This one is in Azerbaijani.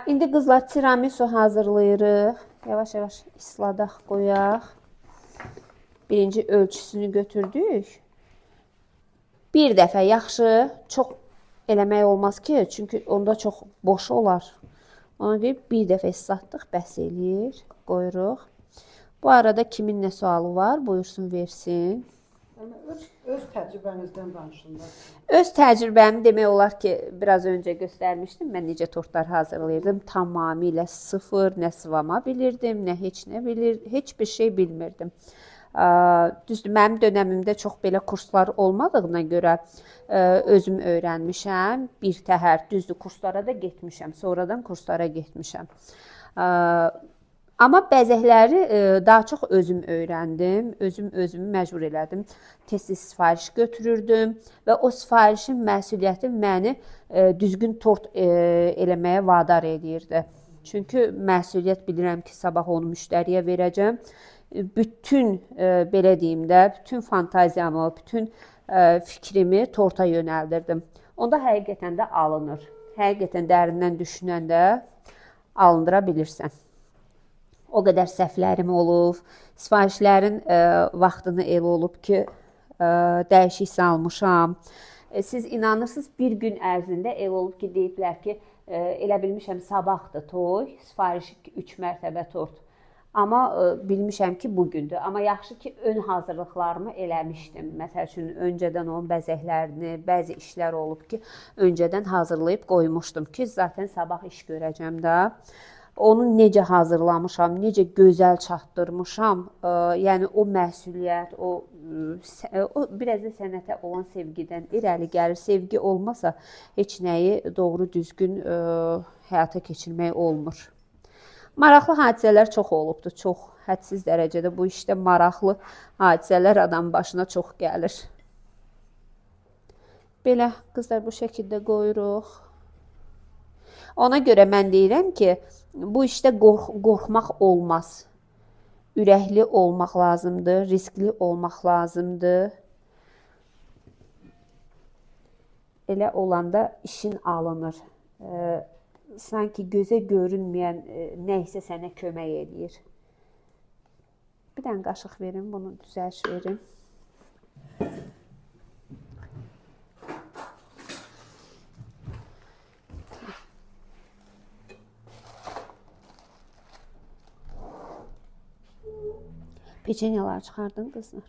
İndi qızlar tiramisu hazırlayırıq. Yavaş-yavaş isladaq, qoyaq. Birinci ölçüsünü götürdük. Bir dəfə yaxşı, çox eləmək olmaz ki, çünki onda çox boş olar. Ona görə bir dəfə islatdıq, bəs eləyir, qoyuruq. Bu arada kimin nə sualı var, buyursun, versin. Öz təcrübənizdən danışın da. Öz təcrübəmi demək olar ki, biraz öncə göstərmişdim. Mən necə tortlar hazırlayırdım. Tamamilə sıfır, nə sıvama bilirdim, nə heç bir şey bilmirdim. Düzdür, mənim dönəmimdə çox belə kurslar olmadığına görə özüm öyrənmişəm. Bir təhər, düzdür, kurslara da getmişəm. Sonradan kurslara getmişəm. Amma bəzəkləri daha çox özüm öyrəndim. Özümü məcbur elədim. Tez-tez sifariş götürürdüm və o sifarişin məsuliyyəti məni düzgün tort eləməyə vadar edirdi. Çünki məsuliyyət bilirəm ki, sabah onu müştəriyə verəcəm. Bütün, belə deyim də, bütün fantaziyamı, bütün fikrimi torta yönəldirdim. Onda həqiqətən də alınır. Həqiqətən dərindən düşünəndə alındıra bilirsən. O qədər səhvlərim olub, sifarişlərin vaxtını elə olub ki, dəyişik salmışam. Siz inanırsınız, bir gün ərzində elə olub ki, deyiblər ki, elə bilmişəm sabahdır toy, sifarişi 3 mərtəbə tort. Amma bilmişəm ki, bugündür. Amma yaxşı ki, ön hazırlıqlarımı eləmişdim. Məsəl üçün, öncədən onun bəzəklərini, bəzi işlər olub ki, öncədən hazırlayıb qoymuşdum ki, zaten sabah iş görəcəm də. Onu necə hazırlamışam, necə gözəl çatdırmışam, yəni o məsuliyyət, o biraz da sənətə olan sevgidən irəli gəlir. Sevgi olmasa, heç nəyi doğru düzgün həyata keçirmək olmur. Maraqlı hadisələr çox olubdur, çox hədsiz dərəcədə bu işdə maraqlı hadisələr adam başına çox gəlir. Belə, qızlar, bu şəkildə qoyuruq. Ona görə mən deyirəm ki, bu işdə qorxmaq olmaz. Ürəkli olmaq lazımdır, riskli olmaq lazımdır. Elə olanda işin alınır. Sanki gözə görünməyən nə isə sənə kömək edir. Bir dənə qaşıq verin, bunu düzəlş verin. Peçenyaları çıxardın, qızlar.